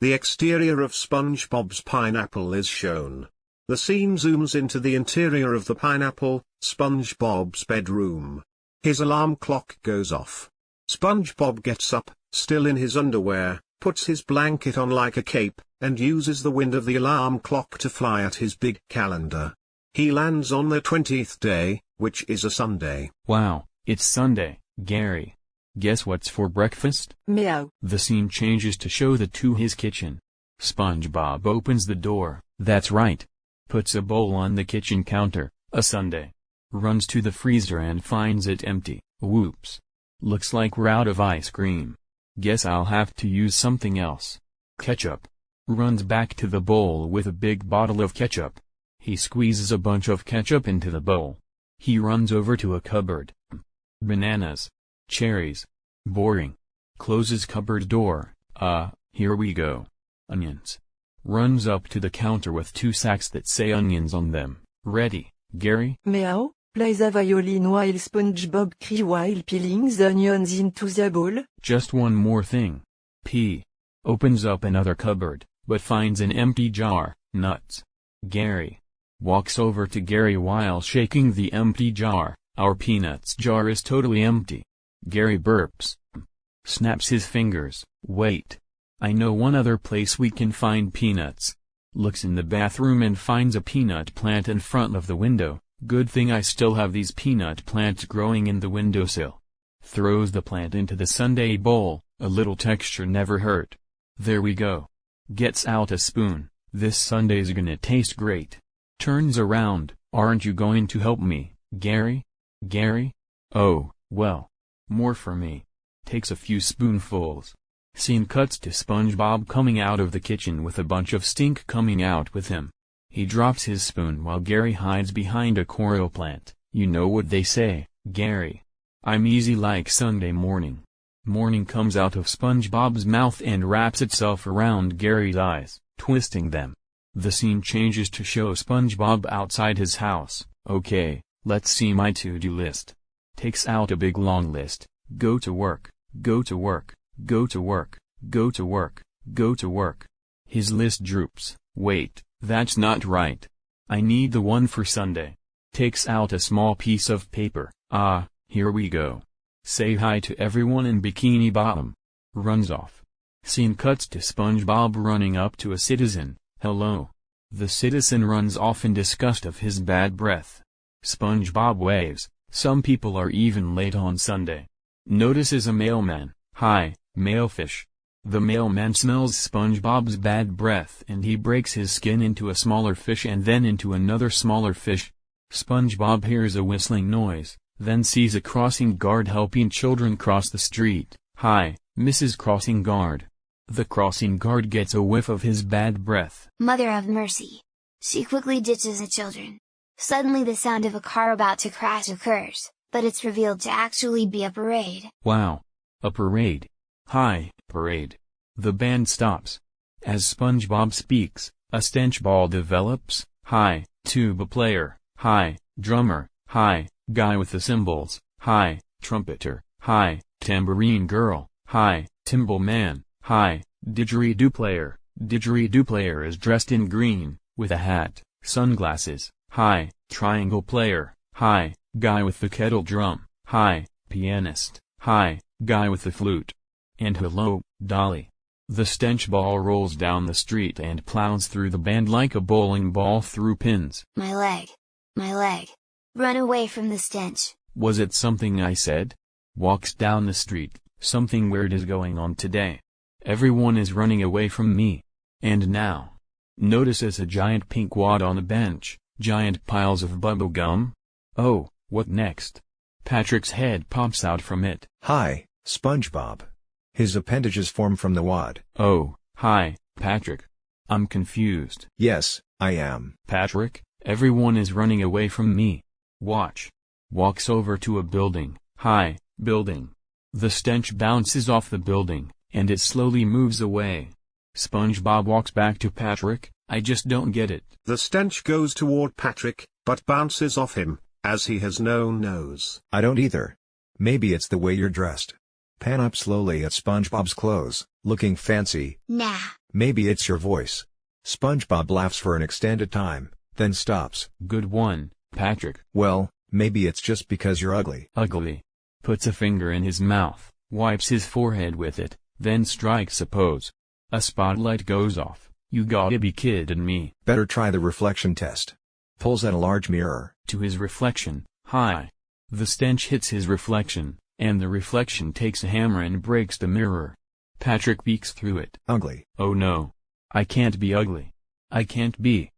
The exterior of SpongeBob's pineapple is shown. The scene zooms into the interior of the pineapple, SpongeBob's bedroom. His alarm clock goes off. SpongeBob gets up, still in his underwear, puts his blanket on like a cape, and uses the wind of the alarm clock to fly at his big calendar. He lands on the 20th day, which is a Sunday. Wow, it's Sunday, Gary. Guess what's for breakfast? Meow. The scene changes to show his kitchen. SpongeBob opens the door, that's right. Puts a bowl on the kitchen counter, a sundae. Runs to the freezer and finds it empty, whoops. Looks like we're out of ice cream. Guess I'll have to use something else. Ketchup. Runs back to the bowl with a big bottle of ketchup. He squeezes a bunch of ketchup into the bowl. He runs over to a cupboard. Bananas. Cherries. Boring. Closes cupboard door. Here we go. Onions. Runs up to the counter with 2 sacks that say onions on them. Ready, Gary? Meow, plays a violin while SpongeBob cries while peeling the onions into the bowl. Just one more thing. P. Opens up another cupboard, but finds an empty jar, nuts. Gary. Walks over to Gary while shaking the empty jar. Our peanuts jar is totally empty. Gary burps. Snaps his fingers. Wait. I know one other place we can find peanuts. Looks in the bathroom and finds a peanut plant in front of the window. Good thing I still have these peanut plants growing in the windowsill. Throws the plant into the sundae bowl, a little texture never hurt. There we go. Gets out a spoon. This sundae's gonna taste great. Turns around. Aren't you going to help me, Gary? Gary? Oh, well. More for me. Takes a few spoonfuls. Scene cuts to SpongeBob coming out of the kitchen with a bunch of stink coming out with him. He drops his spoon while Gary hides behind a coral plant. You know what they say, Gary. I'm easy like Sunday morning. Morning comes out of SpongeBob's mouth and wraps itself around Gary's eyes, twisting them. The scene changes to show SpongeBob outside his house. Okay, let's see my to-do list. Takes out a big long list. Go to work, go to work, go to work, go to work, go to work. His list droops. Wait, that's not right. I need the one for Sunday. Takes out a small piece of paper. Here we go. Say hi to everyone in Bikini Bottom. Runs off. Scene cuts to SpongeBob running up to a citizen. Hello. The citizen runs off in disgust of his bad breath. SpongeBob waves. Some people are even late on Sunday. Notices a mailman. Hi, mailfish. The mailman smells SpongeBob's bad breath and he breaks his skin into a smaller fish and then into another smaller fish. SpongeBob hears a whistling noise, then sees a crossing guard helping children cross the street. Hi, Mrs. Crossing Guard. The crossing guard gets a whiff of his bad breath. Mother of mercy. She quickly ditches the children. Suddenly the sound of a car about to crash occurs, but it's revealed to actually be a parade. Wow. A parade. Hi, parade. The band stops. As SpongeBob speaks, a stench ball develops. Hi, tuba player. Hi, drummer. Hi, guy with the cymbals. Hi, trumpeter. Hi, tambourine girl. Hi, timbal man. Hi, didgeridoo player. Didgeridoo player is dressed in green, with a hat, sunglasses. Hi, triangle player. Hi, guy with the kettle drum. Hi, pianist. Hi, guy with the flute. And hello, Dolly. The stench ball rolls down the street and plows through the band like a bowling ball through pins. My leg. My leg. Run away from the stench. Was it something I said? Walks down the street. Something weird is going on today. Everyone is running away from me. And now. Notices a giant pink wad on a bench. Giant piles of bubble gum? Oh, what next? Patrick's head pops out from it. Hi, SpongeBob. His appendages form from the wad. Oh, hi, Patrick. I'm confused. Yes, I am. Patrick, everyone is running away from me. Watch. Walks over to a building. Hi, building. The stench bounces off the building, and it slowly moves away. SpongeBob walks back to Patrick. I just don't get it. The stench goes toward Patrick, but bounces off him, as he has no nose. I don't either. Maybe it's the way you're dressed. Pan up slowly at SpongeBob's clothes, looking fancy. Nah, Maybe it's your voice. SpongeBob laughs for an extended time, then stops. Good one, Patrick. Well, maybe it's just because you're ugly. Ugly. Puts a finger in his mouth, wipes his forehead with it, then strikes a pose. A spotlight goes off. You gotta be kidding me. Better try the reflection test. Pulls at a large mirror. To his reflection, hi. The stench hits his reflection, and the reflection takes a hammer and breaks the mirror. Patrick peeks through it. Ugly. Oh no. I can't be ugly. I can't be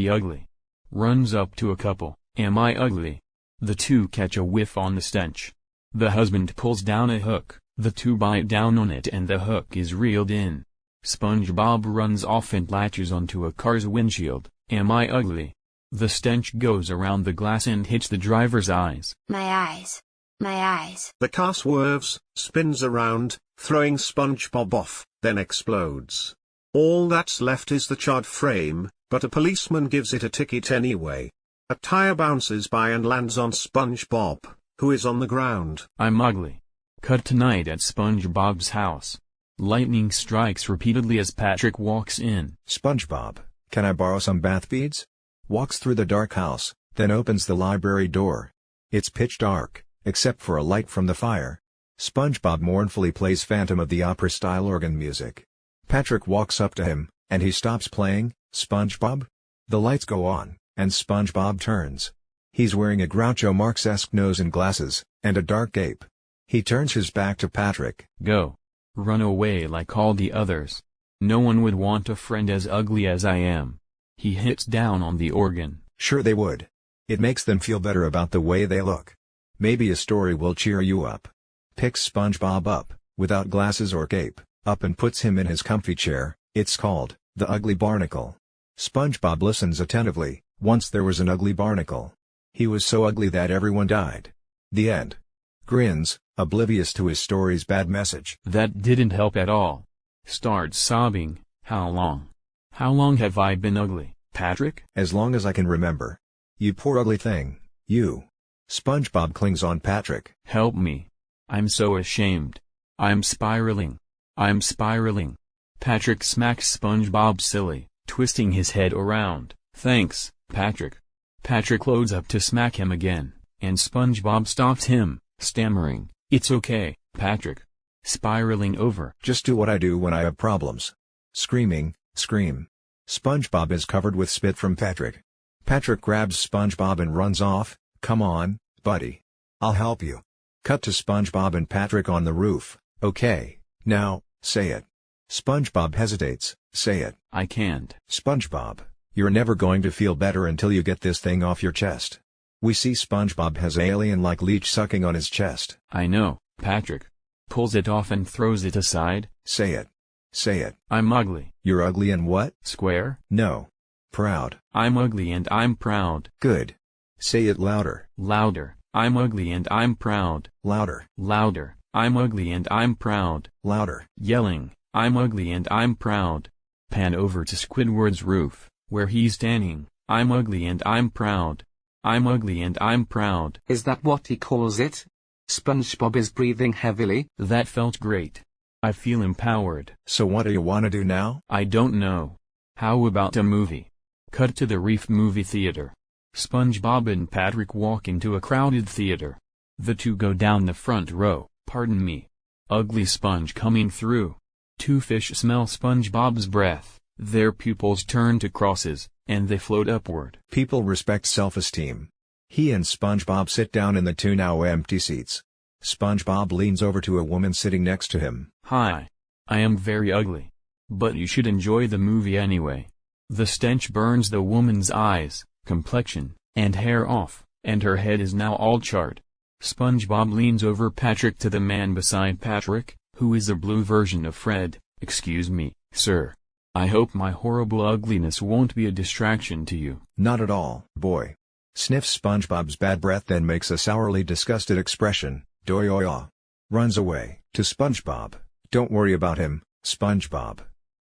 ugly. Runs up to a couple. Am I ugly? The two catch a whiff on the stench. The husband pulls down a hook, the two bite down on it and the hook is reeled in. SpongeBob runs off and latches onto a car's windshield. Am I ugly? The stench goes around the glass and hits the driver's eyes. My eyes. My eyes. The car swerves, spins around, throwing SpongeBob off, then explodes. All that's left is the charred frame, but a policeman gives it a ticket anyway. A tire bounces by and lands on SpongeBob, who is on the ground. I'm ugly. Cut tonight at SpongeBob's house. Lightning strikes repeatedly as Patrick walks in. SpongeBob, can I borrow some bath beads? Walks through the dark house, then opens the library door. It's pitch dark, except for a light from the fire. SpongeBob mournfully plays Phantom of the Opera-style organ music. Patrick walks up to him, and he stops playing. SpongeBob? The lights go on, and SpongeBob turns. He's wearing a Groucho Marx-esque nose and glasses, and a dark cape. He turns his back to Patrick. Go. Run away like all the others. No one would want a friend as ugly as I am. He hits down on the organ. Sure they would. It makes them feel better about the way they look. Maybe a story will cheer you up. Picks SpongeBob up, without glasses or cape, up and puts him in his comfy chair. It's called, The Ugly Barnacle. SpongeBob listens attentively. Once there was an ugly barnacle. He was so ugly that everyone died. The end. Grins, oblivious to his story's bad message. That didn't help at all. Starts sobbing. How long? How long have I been ugly, Patrick? As long as I can remember. You poor ugly thing, you. SpongeBob clings on Patrick. Help me. I'm so ashamed. I'm spiraling. I'm spiraling. Patrick smacks SpongeBob silly, twisting his head around. Thanks, Patrick. Patrick loads up to smack him again, and SpongeBob stops him, stammering, It's okay, Patrick. Spiraling over. Just do what I do when I have problems. Screaming, scream. SpongeBob is covered with spit from Patrick. Patrick grabs SpongeBob and runs off. Come on, buddy. I'll help you. Cut to SpongeBob and Patrick on the roof. Okay, now, say it. SpongeBob hesitates. Say it. I can't. SpongeBob, you're never going to feel better until you get this thing off your chest. We see SpongeBob has alien-like leech sucking on his chest. I know, Patrick. Pulls it off and throws it aside. Say it. Say it. I'm ugly. You're ugly and what? Square? No. Proud. I'm ugly and I'm proud. Good. Say it louder. Louder. I'm ugly and I'm proud. Louder. Louder. I'm ugly and I'm proud. Louder. Yelling. I'm ugly and I'm proud. Pan over to Squidward's roof, where he's standing. I'm ugly and I'm proud. I'm ugly and I'm proud. Is that what he calls it? SpongeBob is breathing heavily. That felt great. I feel empowered. So what do you want to do now? I don't know. How about a movie? Cut to the Reef movie theater. SpongeBob and Patrick walk into a crowded theater. The two go down the front row. Pardon me. Ugly Sponge coming through. Two fish smell SpongeBob's breath. Their pupils turn to crosses, and they float upward. People respect self-esteem. He and SpongeBob sit down in the two now empty seats. SpongeBob leans over to a woman sitting next to him. Hi. I am very ugly. But you should enjoy the movie anyway. The stench burns the woman's eyes, complexion, and hair off, and her head is now all charred. SpongeBob leans over Patrick to the man beside Patrick, who is a blue version of Fred. Excuse me, sir. I hope my horrible ugliness won't be a distraction to you. Not at all, boy. Sniffs SpongeBob's bad breath, then makes a sourly disgusted expression. Doyoya. Runs away. To SpongeBob. Don't worry about him, SpongeBob.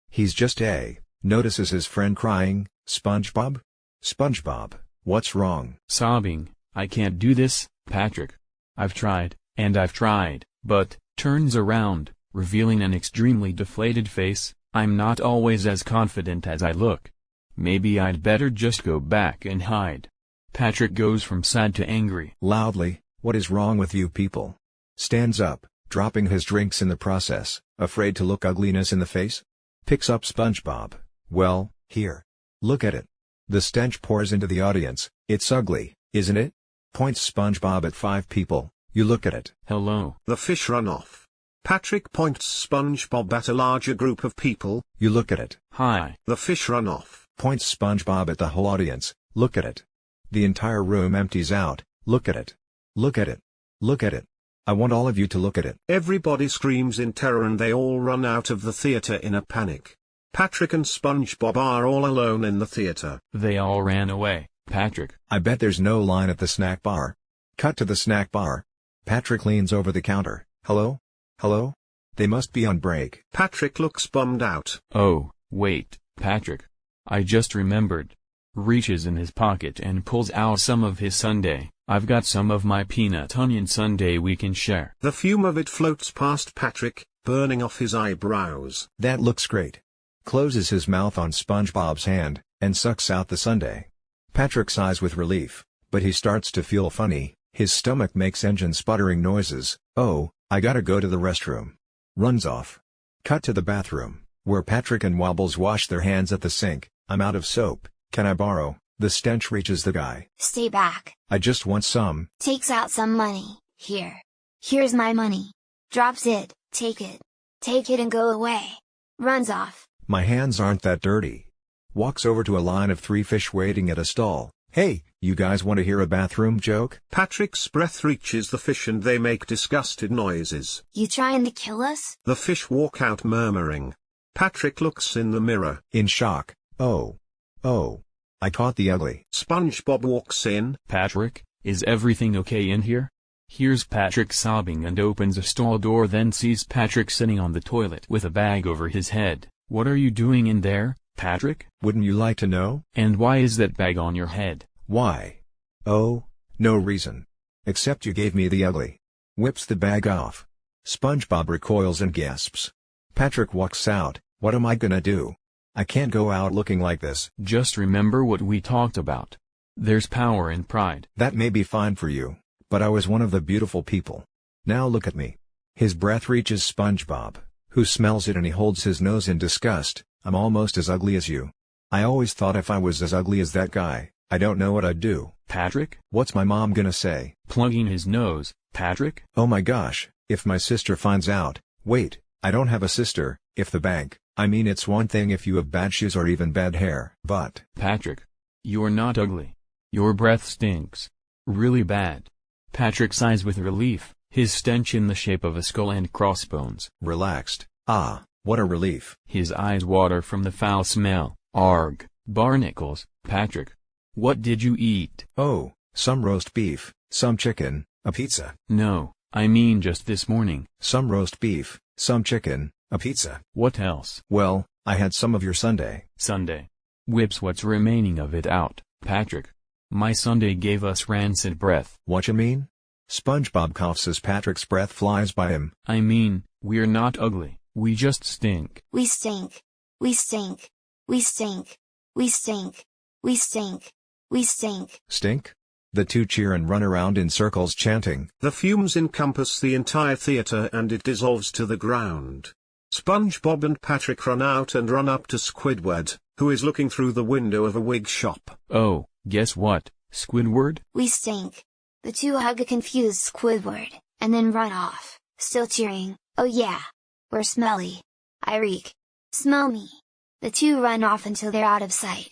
He's just a. Notices his friend crying. SpongeBob? SpongeBob, what's wrong? Sobbing. I can't do this, Patrick. I've tried, and I've tried, but, turns around, revealing an extremely deflated face. I'm not always as confident as I look. Maybe I'd better just go back and hide. Patrick goes from sad to angry. Loudly, what is wrong with you people? Stands up, dropping his drinks in the process, afraid to look ugliness in the face? Picks up SpongeBob. Well, here. Look at it. The stench pours into the audience. It's ugly, isn't it? Points SpongeBob at 5 people. You look at it. Hello. The fish run off. Patrick points SpongeBob at a larger group of people. You look at it. Hi. The fish run off. Points SpongeBob at the whole audience. Look at it. The entire room empties out. Look at it. Look at it. Look at it. I want all of you to look at it. Everybody screams in terror and they all run out of the theater in a panic. Patrick and SpongeBob are all alone in the theater. They all ran away. Patrick. I bet there's no line at the snack bar. Cut to the snack bar. Patrick leans over the counter. Hello? Hello? They must be on break. Patrick looks bummed out. Oh, wait, Patrick. I just remembered. Reaches in his pocket and pulls out some of his sundae. I've got some of my peanut onion sundae we can share. The fume of it floats past Patrick, burning off his eyebrows. That looks great. Closes his mouth on SpongeBob's hand, and sucks out the sundae. Patrick sighs with relief, but he starts to feel funny. His stomach makes engine sputtering noises. Oh, I gotta go to the restroom. Runs off. Cut to the bathroom, where Patrick and Wobbles wash their hands at the sink. I'm out of soap. Can I borrow? The stench reaches the guy. Stay back. I just want some. Takes out some money. Here. Here's my money. Drops it. Take it. Take it and go away. Runs off. My hands aren't that dirty. Walks over to a line of 3 fish waiting at a stall. Hey, you guys want to hear a bathroom joke? Patrick's breath reaches the fish and they make disgusted noises. You trying to kill us? The fish walk out murmuring. Patrick looks in the mirror. In shock. Oh. I caught the ugly. SpongeBob walks in. Patrick, is everything okay in here? Hears Patrick sobbing and opens a stall door, then sees Patrick sitting on the toilet with a bag over his head. What are you doing in there, Patrick? Wouldn't you like to know? And why is that bag on your head? Why? Oh, no reason. Except you gave me the ugly. Whips the bag off. SpongeBob recoils and gasps. Patrick walks out. What am I gonna do? I can't go out looking like this. Just remember what we talked about. There's power in pride. That may be fine for you, but I was one of the beautiful people. Now look at me. His breath reaches SpongeBob, who smells it and he holds his nose in disgust. I'm almost as ugly as you. I always thought if I was as ugly as that guy, I don't know what I'd do. Patrick? What's my mom gonna say? Plugging his nose. Patrick? Oh my gosh, if my sister finds out. Wait, I don't have a sister. If the bank, I mean it's one thing if you have bad shoes or even bad hair, but... Patrick. You're not ugly. Your breath stinks. Really bad. Patrick sighs with relief, his stench in the shape of a skull and crossbones. Relaxed. Ah, what a relief. His eyes water from the foul smell. Arg, barnacles. Patrick. What did you eat? Oh, some roast beef, some chicken, a pizza. No, I mean just this morning. Some roast beef, some chicken, a pizza. What else? Well, I had some of your sundae. Sundae. Whips what's remaining of it out. Patrick. My sundae gave us rancid breath. Whatcha mean? SpongeBob coughs as Patrick's breath flies by him. I mean, we're not ugly. We just stink. We stink. We stink. We stink. We stink. We stink. We stink. Stink? The two cheer and run around in circles chanting. The fumes encompass the entire theater and it dissolves to the ground. SpongeBob and Patrick run out and run up to Squidward, who is looking through the window of a wig shop. Oh, guess what, Squidward? We stink. The two hug a confused Squidward, and then run off, still cheering. Oh yeah. We're smelly. I reek. Smell me. The two run off until they're out of sight.